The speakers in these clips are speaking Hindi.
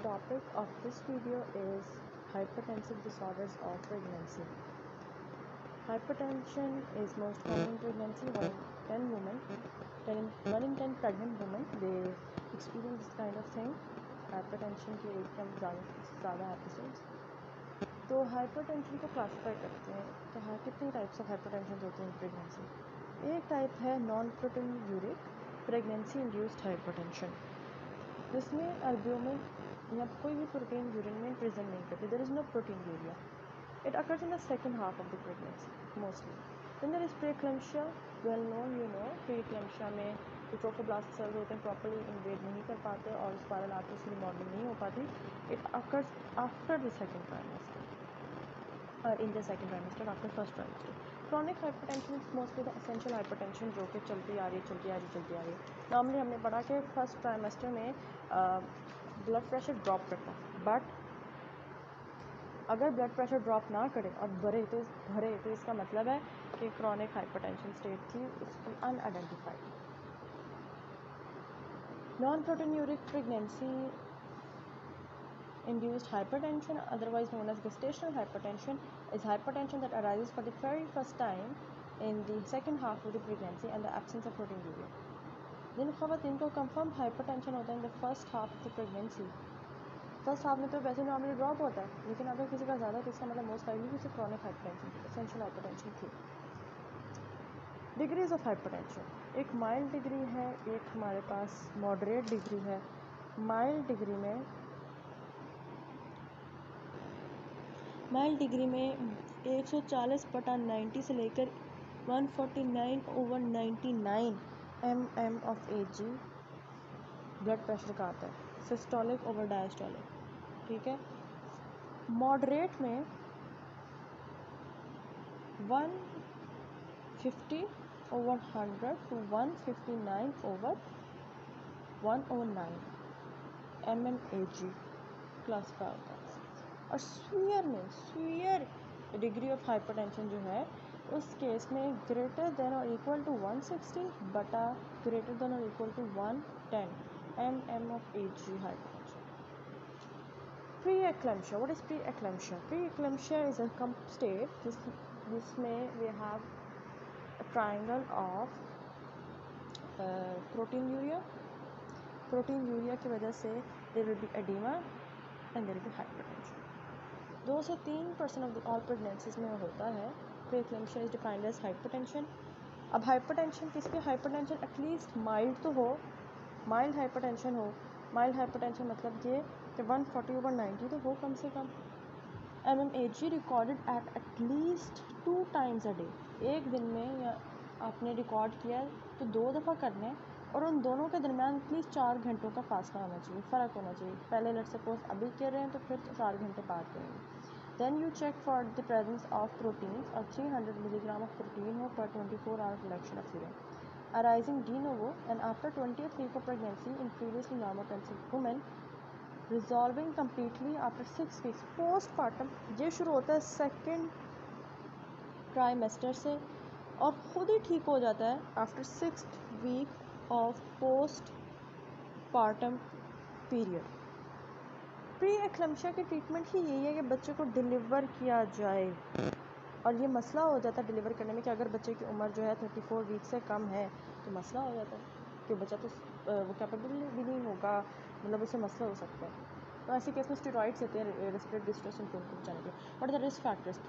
topic of this video is hypertensive disorders of pregnancy. Hypertension is most common in pregnancy. 1 in 10 pregnant women, they experience this kind of thing. Hypertension के एकदम ज़्यादा एपिसोड्स. तो हाइपरटेंशन को क्लासीफाई करते हैं कि हाँ कितनी टाइप्स ऑफ हाइपरटेंशन होती हैं प्रेगनेंसी. एक टाइप है non proteinuric pregnancy induced hypertension, जिसमें अल्ब्यूमिन या कोई भी प्रोटीन यूरिन में प्रेजेंट नहीं करती. There is no proteinuria. It occurs in the second half of the pregnancy mostly. Then there is preeclampsia. Well known you know, preeclampsia में जो ट्रोफोब्लास्ट सेल्स होते हैं प्रॉपर्ली इन्वेड नहीं कर पाते और स्पाइरल आर्टरीज की रिमॉडलिंग नहीं हो पाती. It occurs after the second trimester और in the second trimester after first trimester. Chronic hypertension is mostly the essential hypertension जो कि चलती आ रही. नॉर्मली हमने पढ़ा कि फर्स्ट ट्राइमेस्टर में ब्लड प्रेशर ड्रॉप करता है, बट अगर ब्लड प्रेशर ड्रॉप ना करे और भरे तो इसका मतलब है कि क्रॉनिक हाइपरटेंशन स्टेट थी उसकी unidentified. Non proteinuric pregnancy induced hypertension, otherwise known as gestational hypertension, is hypertension that arises for the very first time in the second half of the pregnancy and the absence of proteinuria. जिन ख़वातीन को confirmed hypertension होता है in the first half of the pregnancy, first half में तो वैसे नॉर्मली ड्रॉप होता है, लेकिन अगर किसी का ज़्यादा तो इसका मतलब मोस्ट लाइकली उसे क्रॉनिक हाइपरटेंशन एसेंशियल हाइपरटेंशन थी. डिग्रीज ऑफ हाइपरटेंशन, एक माइल्ड डिग्री है, एक हमारे पास मॉडरेट डिग्री है. माइल्ड डिग्री में 140/90 से लेकर 149/99 mm of Hg blood pressure का आता है. सिस्टोलिक ओवर डायस्टोलिक, ठीक है. मॉडरेट में 150/100 to 159/109 mmHg क्लासिफाई होता है. और स्वीयर डिग्री ऑफ हाइपरटेंशन जो है उस केस में ग्रेटर देन और इक्वल टू 160 बटा ग्रेटर देन और equal to 110 mm of Hg hypertension. Preeclampsia. What is preeclampsia? Preeclampsia is a state जिसमें we have a triangle of proteinuria की वजह से there will be oedema and there will be hypertension. 2 से 3% ऑफ द ऑल प्रेगनेंसीज में होता है. प्री-एक्लेम्पशिया इज डिफाइंड एज हाइपरटेंशन. अब हाइपरटेंशन किसके? हाइपरटेंशन एटलीस्ट माइल्ड तो हो, माइल्ड हाइपरटेंशन हो. माइल्ड हाइपरटेंशन मतलब ये कि 140/90 तो हो कम से कम. mmHg recorded at least 2 times a day. एक दिन में या आपने रिकॉर्ड किया तो 2 दफ़ा करना है और उन दोनों के दरमियान एटलीस्ट 4 घंटों का फासला होना चाहिए, फ़र्क होना चाहिए. पहले लेट सपोज अभी कर रहे हैं तो फिर 4 घंटे बाद करेंगे. Then you check for the presence of proteins और 300 मिलीग्राम ऑफ प्रोटीन हो पर 24 hour collection of urine arising de novo and after 20th week of pregnancy in previously normotensive women, resolving completely after 6 weeks postpartum. ये शुरू होता है सेकेंड ट्राइमेस्टर से और ख़ुद ही ठीक हो जाता है after 6th week of postpartum period. Preeclampsia की ट्रीटमेंट ही यही है कि बच्चे को डिलीवर किया जाए. और ये मसला हो जाता है डिलीवर करने में कि अगर बच्चे की उम्र जो है 34 वीक से कम है तो मसला हो जाता है कि बच्चा तो वो कैपेबल भी नहीं होगा, मतलब उससे मसला हो सकता है. तो ऐसे केस में स्टेरॉइड्स देते हैं रेस्पिरेटरी डिस्ट्रेस इम्प्रूव करने के लिए. What are the risk factors?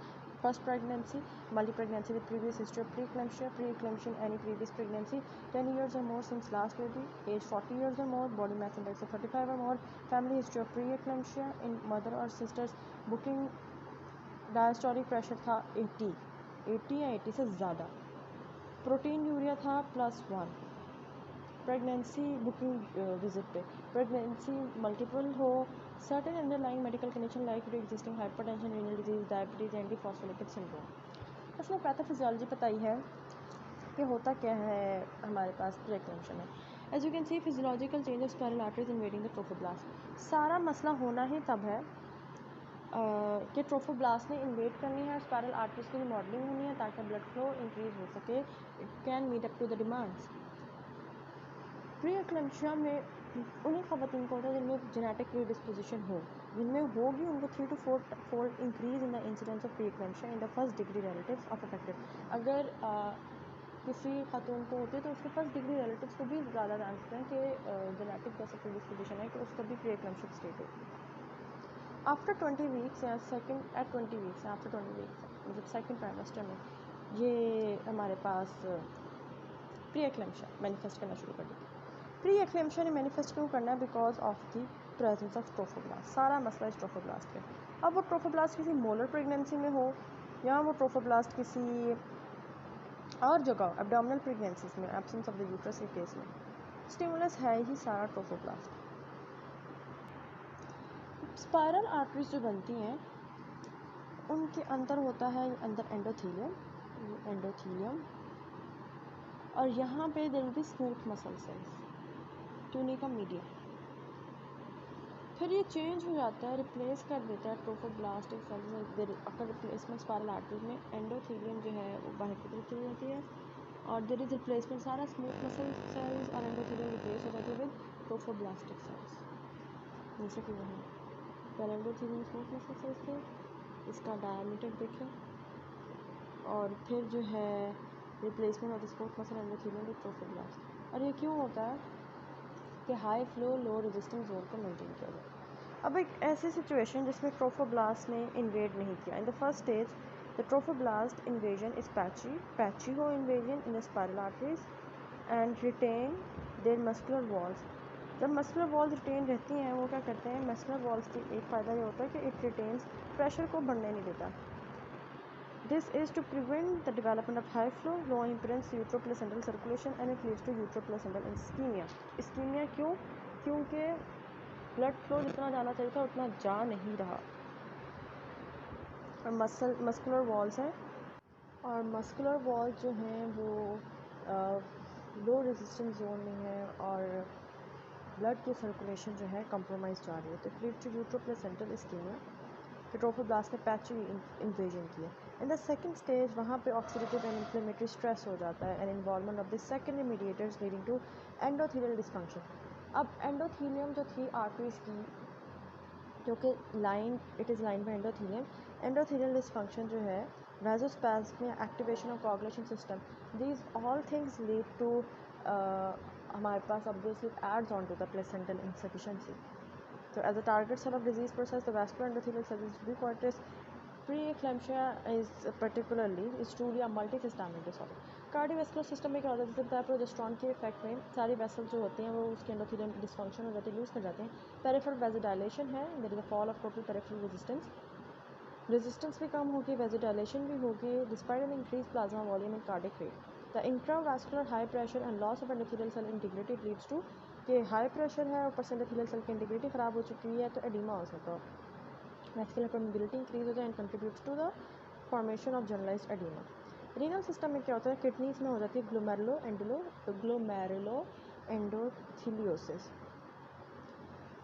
First pregnancy, multi pregnancy with previous history of preeclampsia, any previous pregnancy, 10 years or more since last baby, age 40 years or more, body mass index of 35 or more, family history of pre-eclampsia in mother or sisters, booking diastolic pressure था 80 या 80 से ज़्यादा, प्रोटीन यूरिया था +1, प्रेगनेंसी बुकिंग विजिट पे, प्रेगनेंसी मल्टीपल हो, certain underlying medical condition like pre existing hypertension, renal disease, diabetes, antiphospholipid syndrome. इसमें पैथोफिजियोलॉजी बताई है कि होता क्या है हमारे पास प्री-एक्लेम्पशिया में. As you can see physiological change of spiral arteries invading the trophoblast. सारा मसला होना ही तब है कि ट्रोफोब्लास्ट ने इन्वेट करनी है, स्पाइरल आर्टरीज की रिमॉडलिंग होनी है ताकि ब्लड फ्लो इंक्रीज हो सके. It can meet up to the demands. Preeclampsia में उन्हीं ख़वातीन को होता है जिनमें जेनेटिक प्रीडिस्पोजिशन हो, जिनमें होगी उनको 3 to 4 fold increase in the incidence of preeclampsia in the first degree relatives of affected. अगर किसी खातून को होती है तो उसके फर्स्ट डिग्री रिलेटिव्स को भी ज़्यादा चांस हैं कि जेनेटिक जैसा प्रीडिस्पोजिशन है कि उसको भी प्री-एक्लेम्पशिक स्टेट होगी। आफ्टर 20 वीक्स या second at 20 weeks after 20 weeks मतलब सेकंड ट्राइमेस्टर में ये हमारे पास प्री एक्लेम्पशिया मैनिफेस्ट करना शुरू कर दी। प्री एक्लेम्पशिया ने मैनिफेस्ट क्यों करना है? Because of the presence of trophoblast. सारा मसला इस ट्रोफोब्लास्ट का। अब वो ट्रोफोब्लास्ट किसी मोलर प्रेगनेंसी में हो या वो ट्रोफोब्लास्ट किसी और जगह एब्डोमिनल प्रेगनेंसीज में, एब्सेंस ऑफ द यूट्रस के केस में, स्टिमुलस है ही सारा ट्रोफोब्लास्ट। स्पाइरल आर्टरीज जो बनती हैं उनके अंदर होता है अंदर एंडोथीलियम और यहाँ पे there will be smooth muscle cells, tunica media. फिर ये चेंज हो जाता है, रिप्लेस कर देता है ट्रोफोब्लास्टिक सेल्स। अगर रिप्लेसमेंट स्पाइरल आर्टरीज में एंडोथीलियम जो है वो बाहर की तरफ चली जाती है और देयर इज रिप्लेसमेंट, सारा स्मूथ मसल सेल्स और एंडोथीलियम रिप्लेस हो जाती है विद ट्रोफोब्लास्टिक सेल्स। जैसे कि वहीं पहले एंडोथीलियम स्मूथ मसल सेल्स थे, इसका डायमीटर देखें और फिर जो है replacement of the smooth muscle endothelium with trophoblast. और ये क्यों होता है कि high flow low resistance zone को मेंटेन किया जाए। अब एक ऐसी सिचुएशन जिसमें ट्रोफोब्लास्ट ने इन्वेड नहीं किया। In the first stage the trophoblast invasion is patchy हो invasion in the spiral arteries and retain their muscular walls. जब मस्कुलर वॉल्स रिटेन रहती हैं वो क्या करते हैं, मस्कुलर वॉल्स की एक फ़ायदा ये होता है कि इट रिटेन्स प्रेशर को बढ़ने नहीं देता। This is to prevent the development of high flow, low impedance uteroplacental circulation and it leads to uteroplacental ischemia. Ischemia क्यों? क्योंकि ब्लड फ्लो जितना जाना चाहिए था उतना जा नहीं रहा और मस्कुलर वॉल्स हैं और मस्कुलर वॉल्स जो हैं वो लो रेजिस्टेंस जोन में है और ब्लड की सर्कुलेशन जो है कंप्रोमाइज़ जा रही है, तो it leads to uteroplacental ischaemia. Trophoblast ने पैची इन्वेजन किया। इन द सेकंड स्टेज वहाँ पे ऑक्सीडेटिव एंड इन्फ्लेमेटरी स्ट्रेस हो जाता है and involvement of the secondary mediators leading to endothelial dysfunction. अब एंडोथीलियम जो थी आर्टरीज की, क्योंकि it is line by endothelium, endothelial dysfunction जो है vasospasm, activation of coagulation system, these all things lead to हमारे पास obviously adds on to the placental insufficiency. So as a target cell of disease process, the vascular endothelial cells is ubiquitous. Pre-eclampsia is truly a multisystemic disorder. Cardiovascular system में क्या होता है, जैसे बताया प्रोजेस्टेरॉन के इफेक्ट में सारी वेसल जो होते हैं वो उसके एंडोथेलियम डिस्फंक्शन हो जाते हैं, लूज कर जाते हैं। पेरिफेरल वैसोडाइलेशन है, there is a fall of total peripheral resistance भी कम होगी, वैसोडाइलेशन भी होगी despite an increase plasma volume and cardiac rate. The intravascular high pressure and loss of endothelial cell integrity leads to कि हाई प्रेशर है और एंडोथेलियल सेल की इंटीग्रिटी ख़राब हो चुकी है तो एडिमा हो सकता है, वैस्कुलर परमेबिलिटी इंक्रीज होता है and contributes to the formation of generalised oedema. Renal system में क्या होता है, किडनीज में हो जाती है ग्लोमेरुलो एंडोथीलियोसिस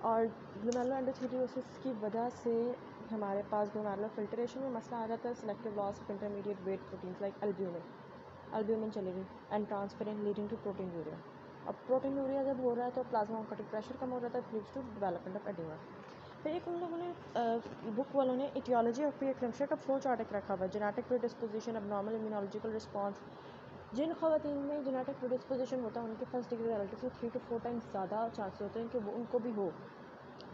और ग्लोमेरुलो एंडोथीलियोसिस की वजह से हमारे पास ग्लोमेरुलर फिल्ट्रेशन में मसला आ जाता है, selective loss of intermediate weight proteins like albumin चली गई and transparent leading to proteinuria. अब प्रोटीन यूरिया जब हो रहा है तो प्लाज्मा ऑन्कोटिक प्रेशर कम हो जाता है, leads to development of oedema. फिर एक उन लोगों ने बुक वालों ने इटियोलॉजी ऑफ प्री-एक्लेम्पशिया का फ्लो चार्ट रखा हुआ है, genetic predisposition, abnormal immunological response. जिन खवातीन में जेनेटिक प्रीडिस्पोजिशन होता है उनके फर्स्ट डिग्री रिलेटिव से 3 to 4 टाइम्स ज़्यादा चांसेस होते हैं कि वो उनको भी हो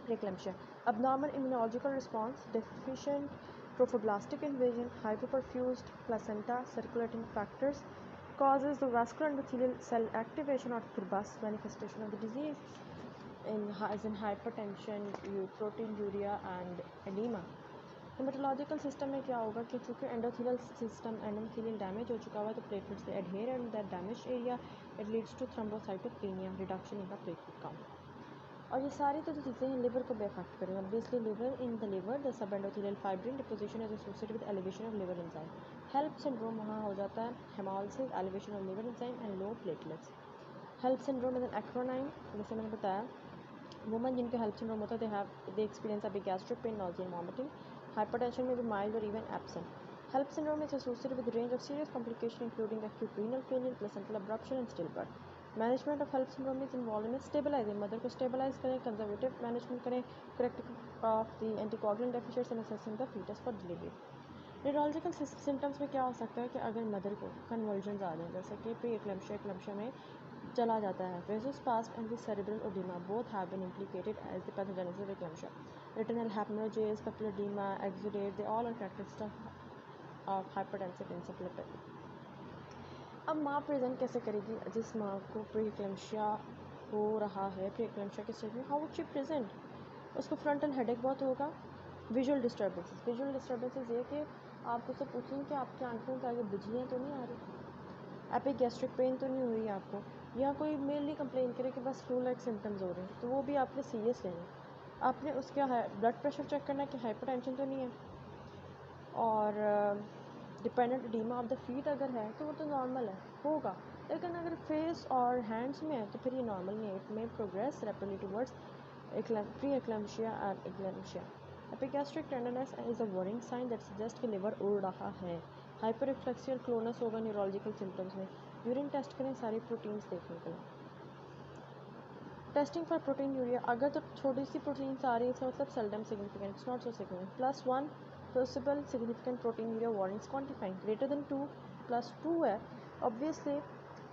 preeclampsia. Abnormal immunological response, deficient trophoblastic invasion, hypoperfused placenta, circulating factors causes the vascular endothelial cell activation or फिर बस manifestation of the disease in hypertension, proteinuria and edema. Haematological system में क्या होगा कि चूँकि एंडोथेलियल डैमेज हो चुका हुआ है तो platelets they adhere and that damage area, it leads to thrombocytopenia, reduction in the platelet count. और ये सारी तो चीज़ें हैं लिवर को भी अफेक्ट करेंगे। Obviously liver, in the liver the sub endothelial fibrin deposition is associated with elevation of liver enzyme. HELLP syndrome वहाँ हो जाता है, haemolysis, elevation of liver enzyme and low platelets. HELLP syndrome is an acronym, जैसे मैंने बताया वुमन जिनके हेल्प सिंड्रोम होता है they experience a gastric pain, nausea and vomiting. Hypertension में भी माइल्ड और even absent. HELLP syndrome is associated with range of serious complication including acute renal failure, placental abruption and stillbirth. Management of HELLP syndrome is involve in stabilising, mother को स्टेबलाइज करें, कंजर्वेटिव मैनेजमेंट करें, correct of the anticoagulant deficients and assessing the foetus for delivery. Neurological symptoms में क्या हो सकता है कि अगर मदर को कन्वर्जन आ जाए, जैसे कि प्री एक्लैम्शिया में चला जाता है, vasospasm and the cerebral edema both have been implicated as the pathogenesis of eclampsia. Retinal hemorrhages, papilledema, exudate, they all are characteristics of hypertensive encephalopathy. अब माँ प्रेजेंट कैसे करेगी जिस माँ को प्री एक्लैम्शिया हो रहा है, प्री एक्लैम्शिया के स्टेज में, हाउ वुड शी प्रेजेंट? उसको फ्रंटल हेडेक बहुत होगा, विजुअल डिस्टर्बेंसेस ये कि आप उससे पूछेंगे कि आपकी आंखों के आगे बिजलियाँ तो नहीं आ रही, एपिगैस्ट्रिक पेन तो नहीं हो रही आपको, या कोई मेनली कंप्लेन करे कि बस फ्लू लाइक सिम्टम्स हो रहे हैं, तो वो भी आपने सीरियस लेना। आपने उसका ब्लड प्रेशर चेक करना है कि हाइपरटेंशन तो नहीं है, और dependent oedema of the feet अगर है तो वो तो नॉर्मल है, होगा। लेकिन अगर फेस और हैंड्स में है तो फिर ये नॉर्मल नहीं है। It may progress rapidly towards pre eclampsia and eclampsia. Epigastric tenderness is a worrying sign that suggest कि लिवर उड़ रहा है। हाइपर रिफ्लेक्सियल क्लोनस होगा न्यूरोलॉजिकल सिम्टम्स में। यूरिन टेस्ट करें सारी प्रोटीन्स देखने के लिए। टेस्टिंग फॉर प्रोटीन यूरिया, अगर तो छोटी सी प्रोटीन्स आ रही है तो मतलब seldom significant, it's not so significant. +1 possible significant protein urea warnings quantifying, greater than 2 +2 है, ऑब्वियसली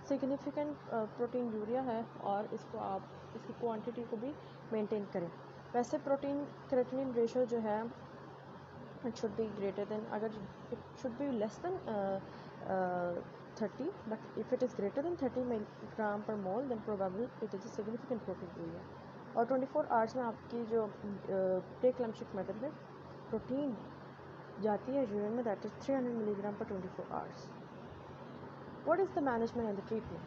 सिग्निफिकेंट प्रोटीन यूरिया है, और इसको आप इसकी क्वांटिटी को भी मेंटेन करें। वैसे प्रोटीन क्रेटिनिन रेशो जो है it should be greater than, अगर it should be less than 30, but if it is greater than 30 milligram per mole then probably it is a significant protein urea। और 24 आवर्स में आपकी जो प्रीएक्लैम्शिक मेथड में प्रोटीन जाती है यूरिन में, दैट इज 300 मिलीग्राम पर 24 hours. What is the management and the treatment?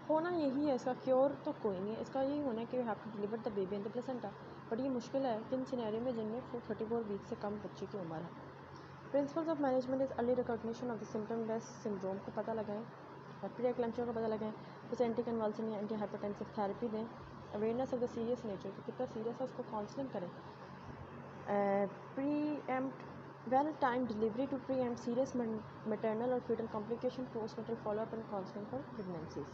होना यही है, इसका क्योर तो कोई नहीं है, इसका यही होना है कि we have to deliver the baby in the placenta. But ये मुश्किल है किन सिनेरियो में जिनमें 34 वीक से कम बच्चे की उम्र है। Principles of management is early recognition of the symptom less syndrome को पता लगाएं, और प्री एक्लैम्शिया को पता लगाएं, उसे एंटी कन्वल्सन या एंटी हाइपरटेंसिव थेरेपी दें। Awareness of the serious nature, कितना सीरियस है उसको काउंसलिंग करें। preempt well-timed delivery to preempt serious maternal or fetal complication, postnatal follow-up and counseling for pregnancies।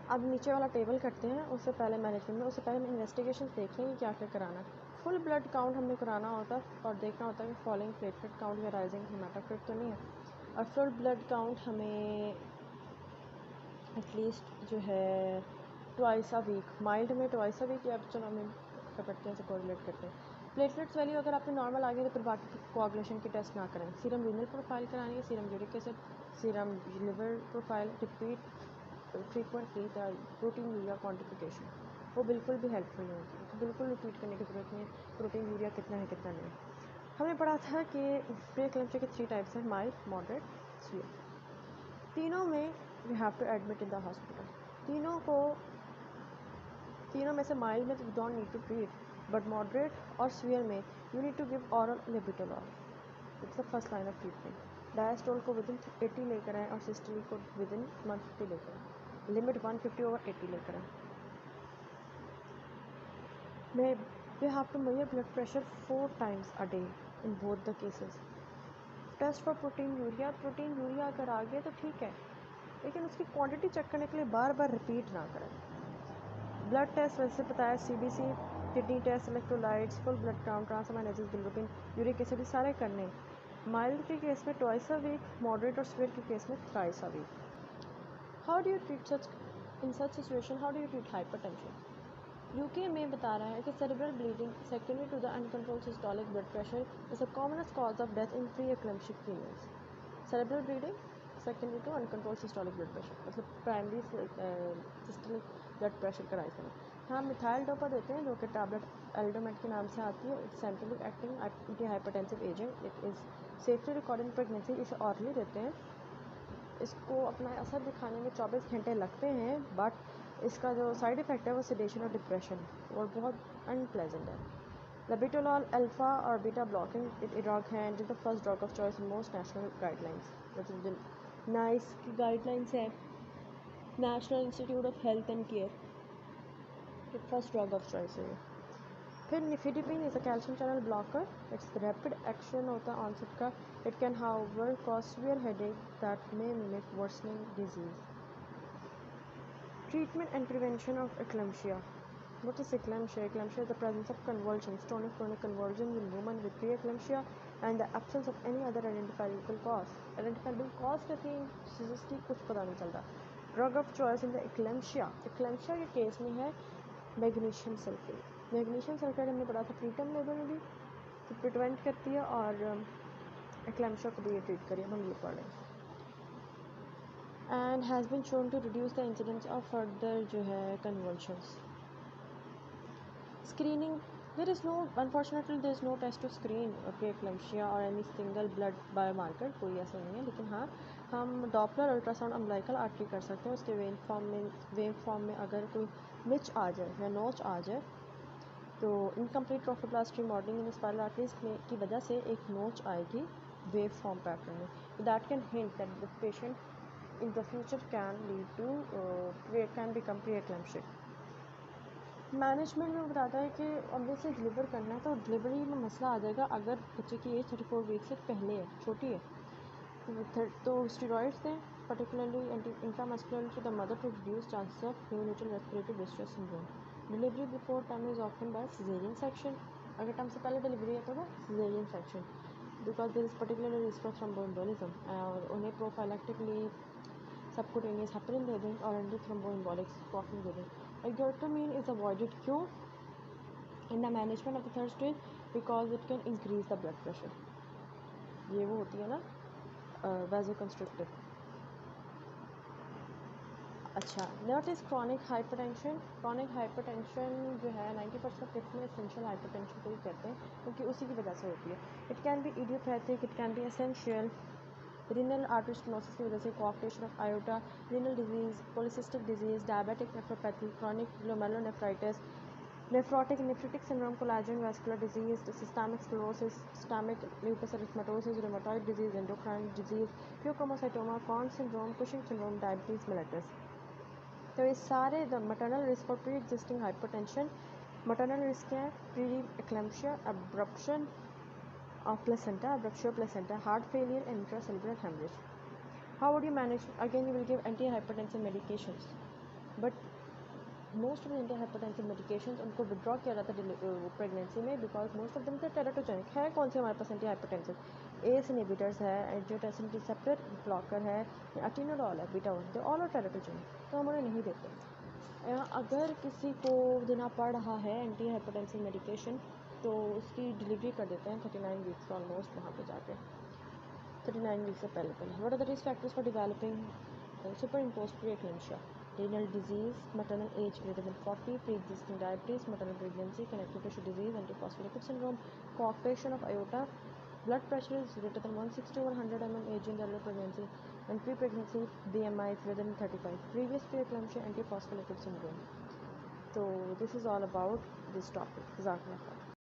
अब नीचे वाला टेबल करते हैं, उससे पहले मैनेजमेंट में, उससे पहले हम इन्वेस्टिगेशन देख लेंगे क्या क्या कराना है। फुल ब्लड काउंट हमने कराना होता है और देखना होता है कि फॉलोइंग प्लेटलेट काउंट या राइजिंग हेमाटोक्रिट तो नहीं है, और फुल ब्लड काउंट हमें एटलीस्ट जो है ट्वाइस अ वीक, माइल्ड में ट्वाइस अ वीक, या चलो हमें करते हैं, कोरिलेट करते हैं। प्लेटलेट्स वैल्यू अगर आपने नॉर्मल आ गई तो फिर बाकी कोआगुलेशन के टेस्ट ना करें। सीरम रीनल प्रोफाइल करानी है, serum uric acid, serum liver profile, repeat frequently the protein urea quantification, वो बिल्कुल भी हेल्पफुल नहीं होती, तो बिल्कुल रिपीट करने की ज़रूरत नहीं है प्रोटीन यूरिया कितना है कितना नहीं। हमने पढ़ा था कि प्री-एक्लैम्शिया के 3 टाइप्स हैं, माइल्ड, मॉडरेट, सीवियर। तीनों में we have to admit in the hospital. तीनों में से माइल्ड में तो you don't need to treat, but moderate और सीवियर में you need to give oral labetalol, it's the first line of treatment. Diastole को विदिन 80 लेकर आएँ और सिस्टोल को विदिन 150 लेकर आएँ, लिमिट 150/80 लेकर आएँ। We have to measure blood pressure 4 times a day in both the cases। Test for proteinuria अगर आ गया तो ठीक है, लेकिन उसकी क्वांटिटी चेक करने के लिए बार बार रिपीट ना करें। ब्लड टेस्ट वैसे बताया, CBC, kidney test, electrolytes, full blood count, transaminases, bilirubin, uric acid, सारे करने। माइल्ड के केस में ट्वाइस अ वीक, मॉडरेट और सीवियर के केस में thrice a week. How do you treat in such situation, how do you treat hypertension? UK में बता रहा है कि cerebral bleeding secondary to the uncontrolled systolic blood pressure is the commonest cause of death in pre eclamptic females. Cerebral bleeding secondary to uncontrolled systolic blood pressure, मतलब प्राइमरी सिस्टोलिक ब्लड प्रेशर का राइज होना। हाँ, मिथाइल डोपा देते हैं जो कि टैबलेट एल्डोमेट के नाम से आती है। It's centrally acting anti hypertensive agent, it is safely record in pregnancy. इसे ऑरली देते हैं। इसको अपना असर दिखाने में 24 घंटे लगते हैं, बट इसका जो साइड इफ़ेक्ट है वो सेडेशन और डिप्रेशन है और बहुत अनप्लेजेंट है। लेबिटोलॉल अल्फा और बीटा ब्लॉकिंग ड्रग है and the first drug of choice in most national guidelines, मतलब नाइस की गाइडलाइंस है, national institute of health and care, first drug of choice है। फिर nifedipine is a calcium channel blocker, it's rapid action होता है ऑनसेट का. It can however cause severe headache that may mimic worsening disease. Treatment and prevention of eclampsia. What is eclampsia? Eclampsia is the presence of convulsions, tonic-clonic convulsions in women with preeclampsia and the absence of any other identifiable cause. Identifiable cause कहते हैं disease की कुछ पता नहीं चलता. Drug of choice in the eclampsia. Eclampsia के केस में है मैग्नीशियम सल्फेट. मैग्नीशियम सल्फेट हमने पढ़ा था प्रीटर्म लेवल में भी, तो प्रिवेंट करती है और eclampsia को भी ये ट्रीट करिए, हम ये पढ़ रहे हैं. And has been shown to reduce the incidence of further जो है convulsions. Screening, there is no, unfortunately there is no test to screen preeclampsia or any single blood biomarker, कोई ऐसा नहीं है. लेकिन हाँ, हम डॉपलर अल्ट्रासाउंड अम्बिलिकल आर्टरी कर सकते हैं. उसके वेव फॉर्म में अगर कोई निच आ जाए या नोच आ जाए, तो इनकम्प्लीट ट्रोफोब्लास्ट रिमॉडलिंग इन स्पाइरल आर्टरीज की वजह से एक नोच आएगी वेव फॉर्म पैटर्न में. That can hint that the patient in the future can lead to can become preeclamptic. Management में बताता है कि ऑब्वियसली डिलीवर करना है, तो डिलीवरी में मसला आ जाएगा अगर बच्चे की एज 34 वीक से पहले है, छोटी है, तो स्टेरॉइड्स दें, particularly intramuscular to the mother to reduce chances of neonatal respiratory distress syndrome. Delivery before time is often by caesarean section. अगर टाइम से पहले डिलीवरी है तो वो caesarean section, because there is particular risk of thromboembolism. और उन्हें प्रोफाइलैक्टिकली subcutaneous heparin दे दें और एंटी थ्रोम्बोएम्बोलिक कॉफिन दे दें. Ergotamine is avoided क्यों in the management of the third stage because it can increase the blood pressure. ये वो होती है ना vasoconstrictive. अच्छा, what is chronic hypertension? Chronic hypertension जो है 90% केस में essential hypertension को ही कहते हैं, क्योंकि उसी की वजह से होती है. It can be idiopathic, it can be essential. Renal artery stenosis की वजह से coarctation of aorta, renal disease, polycystic disease, diabetic nephropathy, chronic glomerulonephritis, nephrotic nephritic syndrome, collagen vascular disease, systemic sclerosis, systemic lupus erythematosus, rheumatoid disease, endocrine disease, phaeochromocytoma, Conn syndrome, Cushing syndrome, diabetes mellitus. तो ये सारे the maternal risk for pre existing hypertension. Maternal risk है pre eclampsia, abruption of placenta, abruptio placenta, heart failure and intracellular hemorrhage. How would you manage? Again, you will give antihypertensive medications, but most of the antihypertensive medications उनको withdraw किया जाता है प्रेगनेंसी में, because most of them are teratogenic. है कौन से हमारे पास antihypertensive? ACE inhibitors है, angiotensin receptor blocker है, atenolol है, beta 1, they all are teratogenic, तो हम उन्हें नहीं देते. अगर किसी को देना पड़ रहा है एंटीहाइपरटेंसिव मेडिकेशन, तो उसकी डिलीवरी कर देते हैं 39 वीक्स ऑलमोस्ट, वहाँ पे जाके 39 वीक से पहले. What are the risk factors for developing superimposed preeclampsia? Renal disease, maternal age greater than 40, pre-existing diabetes, maternal pregnancy, connective tissue disease, antiphospholipid syndrome, coarctation of aorta, blood pressure is greater than 160/100 mm age in the early pregnancy, and pre-pregnancy BMI is greater than 35, previous preeclampsia, antiphospholipid syndrome. So this is all about this topic. Jazakallah.